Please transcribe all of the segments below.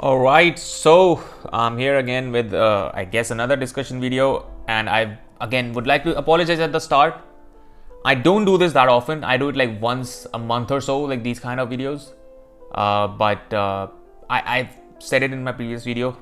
Alright, so I'm here again with I guess another discussion video, and I again would like to apologize at the start. I don't do this that often. I do it like once a month or so, like these kind of videos. I've said it in my previous video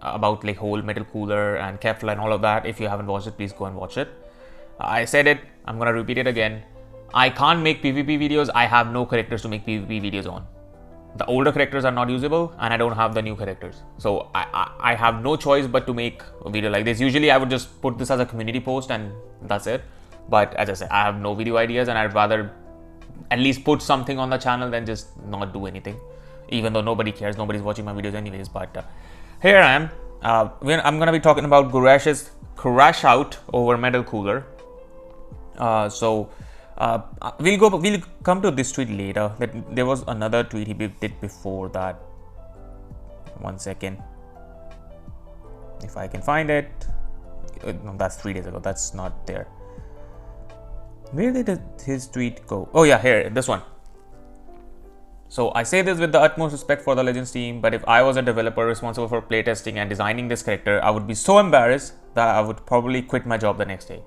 about like whole metal cooler and Kefla and all of that. If you haven't watched it, please go and watch it. I said it, I'm gonna repeat it again. I can't make PvP videos. I have no characters to make PvP videos on. The older characters are not usable and I don't have the new characters. So I have no choice but to make a video like this. Usually I would just put this as a community post and that's it. But as I said, I have no video ideas and I'd rather at least put something on the channel than just not do anything. Even though nobody cares, nobody's watching my videos anyways. But here I am. I'm going to be talking about Goresh's Crash Out over Metal Cooler. We'll come to this tweet later. There was another tweet he did before that. 1 second. If I can find it. No, that's 3 days ago. That's not there. Where did his tweet go? Oh yeah, here, this one. So I say this with the utmost respect for the Legends team, but if I was a developer responsible for playtesting and designing this character, I would be so embarrassed that I would probably quit my job the next day.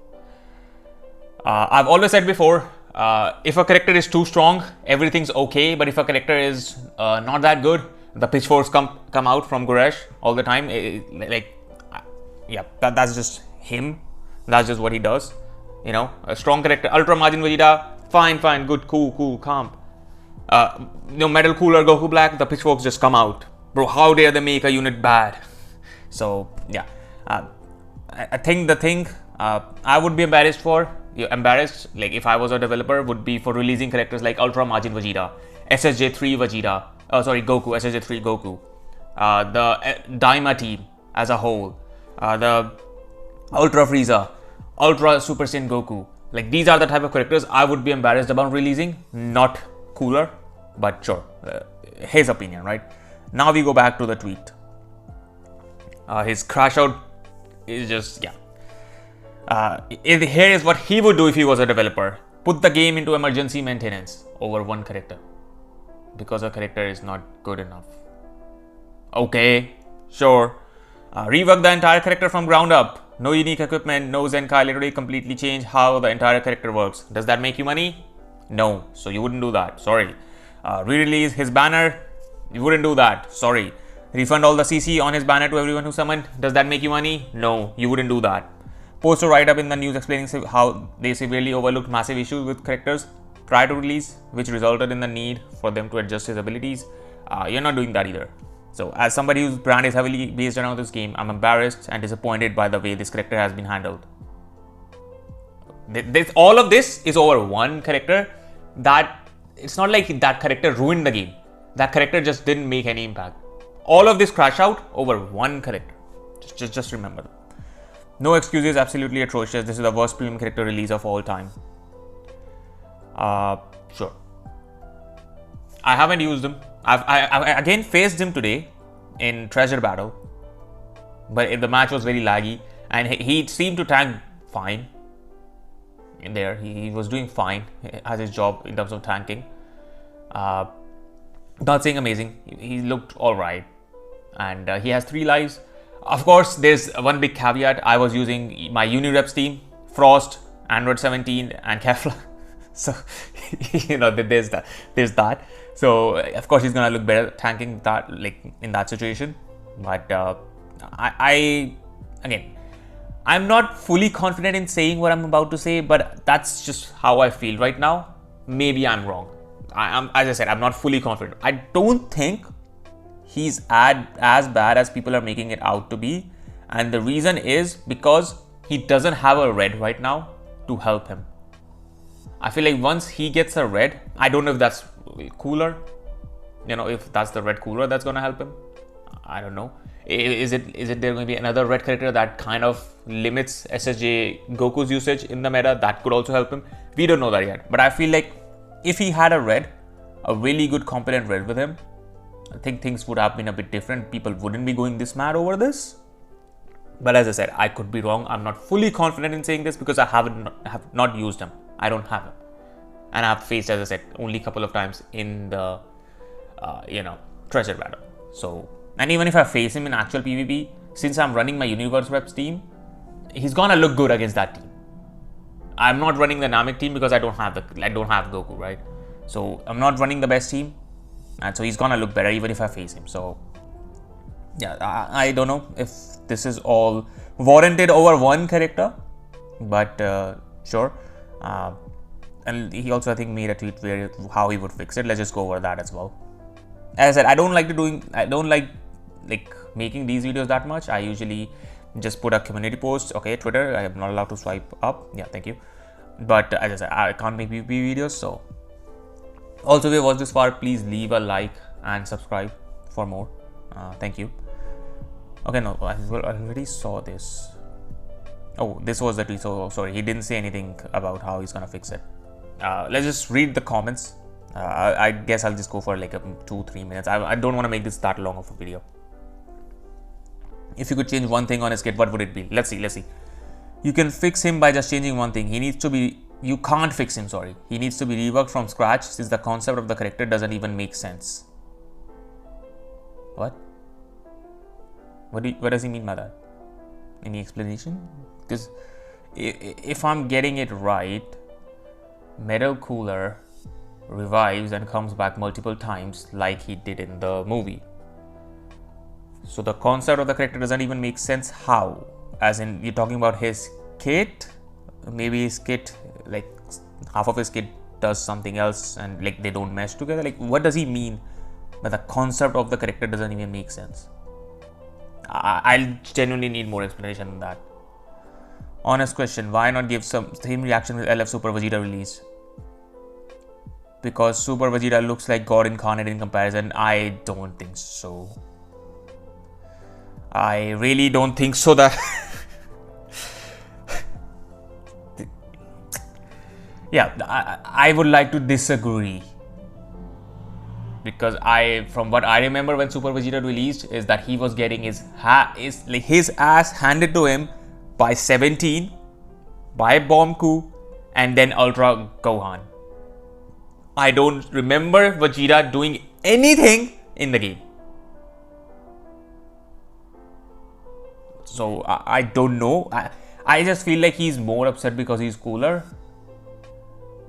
I've always said before, if a character is too strong, everything's okay. But if a character is not that good, the pitchforks come out from Goresh all the time. That's just him. That's just what he does. You know, a strong character, Ultra Margin Vegeta, fine, good, cool, calm. Metal Cooler, Goku Black, the pitchforks just come out. Bro, how dare they make a unit bad? So yeah, I think the thing I would be embarrassed like if I was a developer, would be for releasing characters like Ultra Margin Vegeta, SSJ3 Vegeta, Goku, SSJ3 Goku, the Daima team as a whole, the Ultra Frieza, Ultra Super Saiyan Goku. Like these are the type of characters I would be embarrassed about releasing, not Cooler, but sure, his opinion, right? Now we go back to the tweet. His crash out is just, yeah. Here is what he would do if he was a developer. Put the game into emergency maintenance over one character because a character is not good enough. Okay, sure. Rework the entire character from ground up. No unique equipment, no Zenkai, literally completely change how the entire character works. Does that make you money? No, so you wouldn't do that. Sorry. Re-release his banner. You wouldn't do that. Sorry. Refund all the CC on his banner to everyone who summoned. Does that make you money? No, you wouldn't do that. Post a write-up in the news explaining how they severely overlooked massive issues with characters prior to release, which resulted in the need for them to adjust his abilities. You're not doing that either. So, as somebody whose brand is heavily based around this game, I'm embarrassed and disappointed by the way this character has been handled. All of this is over one character. That it's not like that character ruined the game. That character just didn't make any impact. All of this crash out over one character. Just remember that. No excuses, absolutely atrocious. This is the worst premium character release of all time. Sure. I haven't used him. I again faced him today in Treasure Battle. But the match was very laggy and he seemed to tank fine. In there, he was doing fine. He has his job in terms of tanking. Not saying amazing. He looked alright. And he has 3 lives. Of course, there's one big caveat. I was using my Unireps team, Frost, Android 17, and Kefla. So, you know, there's that. So, of course, he's gonna look better tanking that, like in that situation. But I'm not fully confident in saying what I'm about to say, but that's just how I feel right now. Maybe I'm wrong. As I said, I'm not fully confident. I don't think he's as bad as people are making it out to be. And the reason is because he doesn't have a red right now to help him. I feel like once he gets a red, I don't know if that's cooler. You know, if that's the red cooler that's going to help him. I don't know. Is it there going to be another red character that kind of limits SSJ Goku's usage in the meta? That could also help him. We don't know that yet. But I feel like if he had a really good competent red with him, I think things would have been a bit different. People wouldn't be going this mad over this. But as I said, I could be wrong. I'm not fully confident in saying this because I have not used him. I don't have him. And I've faced, as I said, only a couple of times in the, treasure battle. So And even if I face him in actual PvP, since I'm running my Universe Reps team, he's gonna look good against that team. I'm not running the Namek team because I don't have Goku, right? So I'm not running the best team, and so he's gonna look better even if I face him. So yeah, I don't know if this is all warranted over one character, but sure. And he also, I think, made a tweet where how he would fix it. Let's just go over that as well. As I said, I don't like making these videos that much. I usually just put a community post. Okay, Twitter, I am not allowed to swipe up. Yeah, thank you. But as I said, I can't make PvP videos. So also, if you watched this far, please leave a like and subscribe for more. Thank you. Okay, no, I already saw this. Oh, this was the tweet. So sorry, he didn't say anything about how he's gonna fix it. Let's just read the comments. I guess I'll just go for like 2-3 minutes. I don't want to make this that long of a video. If you could change one thing on his kit, what would it be? Let's see. You can fix him by just changing one thing. You can't fix him, sorry. He needs to be reworked from scratch since the concept of the character doesn't even make sense. What? What does he mean by that? Any explanation? Because if I'm getting it right, Metal Cooler revives and comes back multiple times like he did in the movie. So the concept of the character doesn't even make sense. How? As in, you're talking about his kit? Maybe his kit, like half of his kit does something else and like they don't mesh together. Like, what does he mean? But the concept of the character doesn't even make sense. I'll genuinely need more explanation than that. Honest question, why not give some same reaction with LF Super Vegeta release? Because Super Vegeta looks like God incarnate in comparison. I don't think so. I really don't think so that yeah, I would like to disagree. Because from what I remember when Super Vegeta released is that he was getting his ass handed to him by 17, by Bomku, and then Ultra Gohan. I don't remember Vegeta doing anything in the game. So I don't know. I just feel like he's more upset because he's cooler.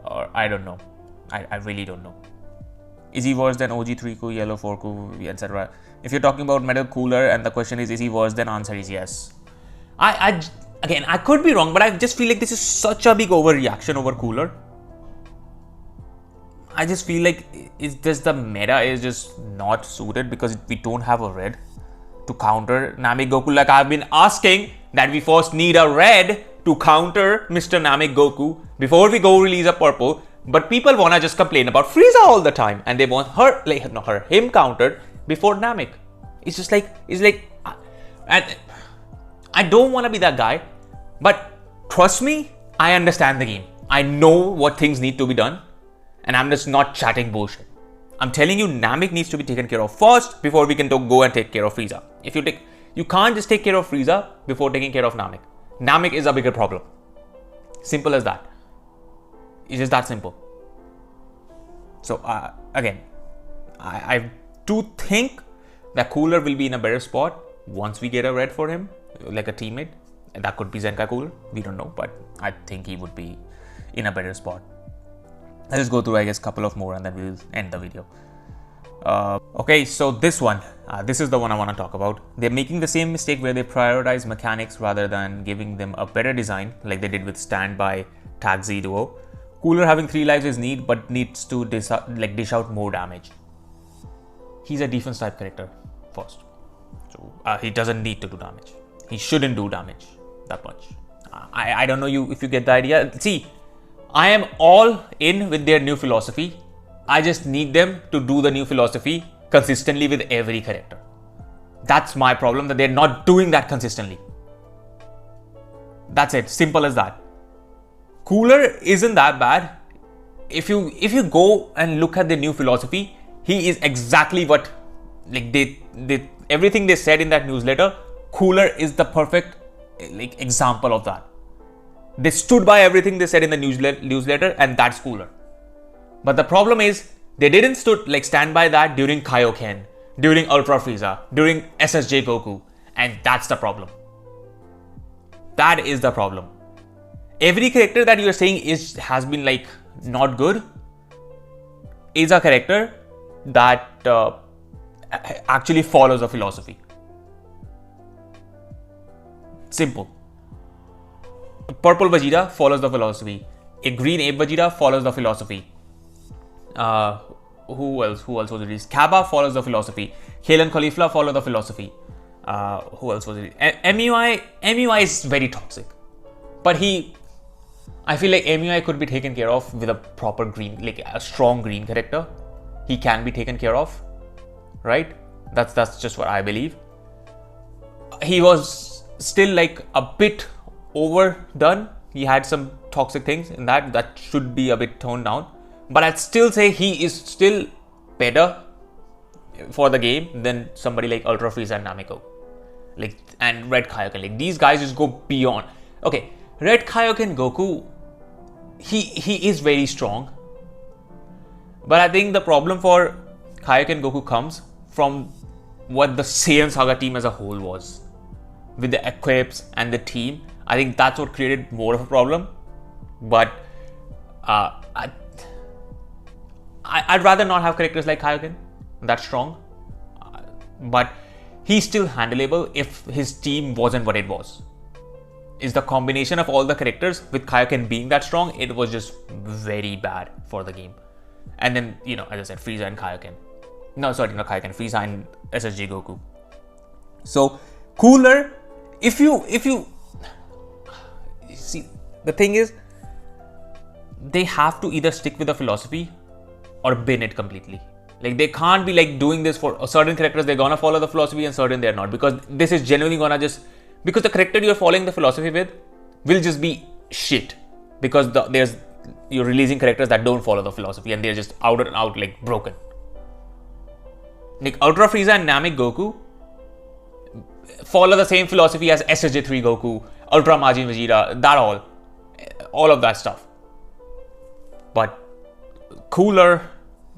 Or I don't know. I really don't know. Is he worse than OG 3Ku, Yellow 4Ku, etc.? If you're talking about Metal Cooler and the question is he worse, then answer is yes. Again, I could be wrong, but I just feel like this is such a big overreaction over Cooler. I just feel like the meta is just not suited because we don't have a red to counter Namek Goku. Like I've been asking that we first need a red to counter Mr. Namek Goku before we go release a purple. But people wanna just complain about Frieza all the time, and they want him countered before Namek. It's like, and I don't want to be that guy, but trust me, I understand the game. I know what things need to be done, and I'm just not chatting bullshit. I'm telling you, Namek needs to be taken care of first before we can go and take care of Frieza. You can't just take care of Frieza before taking care of Namek. Namek is a bigger problem. Simple as that. It's just that simple. So again, I do think that Cooler will be in a better spot once we get a red for him, like a teammate. And that could be Zenkai Cooler. We don't know, but I think he would be in a better spot. Let's just go through, I guess, a couple of more and then we'll end the video. Okay, so this one, this is the one I want to talk about. They're making the same mistake where they prioritize mechanics rather than giving them a better design, like they did with Standby Tag Z Duo. Cooler having 3 lives is neat, but needs to dish out more damage. He's a defense type character first, so he doesn't need to do damage. He shouldn't do damage that much. I don't know if you get the idea. See, I am all in with their new philosophy. I just need them to do the new philosophy consistently with every character. That's my problem, that they're not doing that consistently. That's it, simple as that. Cooler isn't that bad. If you go and look at the new philosophy, he is exactly what everything they said in that newsletter. Cooler is the perfect example of that. They stood by everything they said in the newsletter, and that's Cooler. But the problem is they didn't stand by that during Kaioken, during Ultra Frieza, during SSJ Goku, and that's the problem. That is the problem. Every character that you are saying has been like not good is a character that actually follows a philosophy. Simple. Purple Vegeta follows the philosophy. A green Ape Vegeta follows the philosophy. Who else was released? Kappa follows the philosophy. Halen Caulifla follows the philosophy. Who else was released? MUI is very toxic. But I feel like MUI could be taken care of with a proper green, like a strong green character. He can be taken care of, right? That's just what I believe. He was still like a bit overdone. He had some toxic things in that should be a bit toned down. But I'd still say he is still better for the game than somebody like Ultra Frieza and Nameku. Like, and Red Kaioken. Like, these guys just go beyond. Okay, Red Kaioken Goku, he is very strong. But I think the problem for Kaioken Goku comes from what the Saiyan Saga team as a whole was. With the equips and the team. I think that's what created more of a problem. But I'd rather not have characters like Kaioken that strong. But he's still handleable if his team wasn't what it was. Is the combination of all the characters with Kaioken being that strong, it was just very bad for the game. And then, you know, as I said, Frieza and Kaioken. No, sorry, not Kaioken, Frieza and SSJ Goku. So, cooler, if you see, the thing is, they have to either stick with the philosophy or bin it completely. Like, they can't be like doing this for certain characters. They're gonna follow the philosophy and certain they're not, because this is genuinely gonna just, because the character you're following the philosophy with will just be shit, because you're releasing characters that don't follow the philosophy and they're just out and out like broken. Like Ultra Frieza and Namek Goku follow the same philosophy as SSJ3 Goku, Ultra Majin Vegeta, all of that stuff. But Cooler,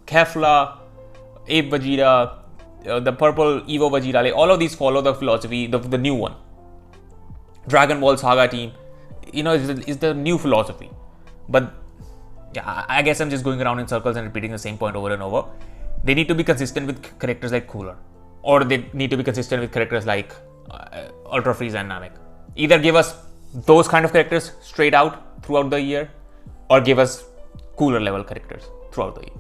Kefla, Ape Vegeta, the purple Evo Vegeta, like all of these follow the philosophy, the new one. Dragon Ball Saga team, you know, is the new philosophy. But yeah, I guess I'm just going around in circles and repeating the same point over and over. They need to be consistent with characters like Cooler, or they need to be consistent with characters like Ultra Frieza and Namek. Either give us those kind of characters straight out throughout the year, or give us Cooler level characters throughout the year.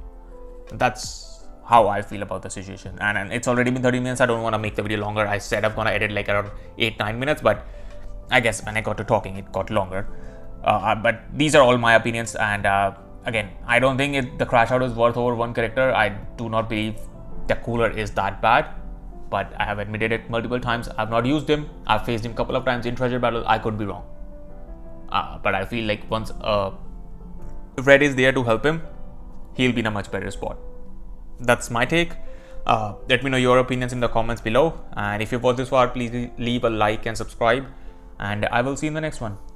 That's how I feel about the situation. And it's already been 30 minutes. I don't want to make the video longer. I said I'm gonna edit like around 8-9 minutes, but I guess when I got to talking, it got longer. But these are all my opinions, and again, I don't think the crash out is worth over one character. I do not believe the Cooler is that bad, but I have admitted it multiple times. I've not used him. I've faced him a couple of times in treasure battle. I could be wrong, but I feel like once Red is there to help him, he'll be in a much better spot. That's my take. Let me know your opinions in the comments below, and if you've watched this far, please leave a like and subscribe, and I will see you in the next one.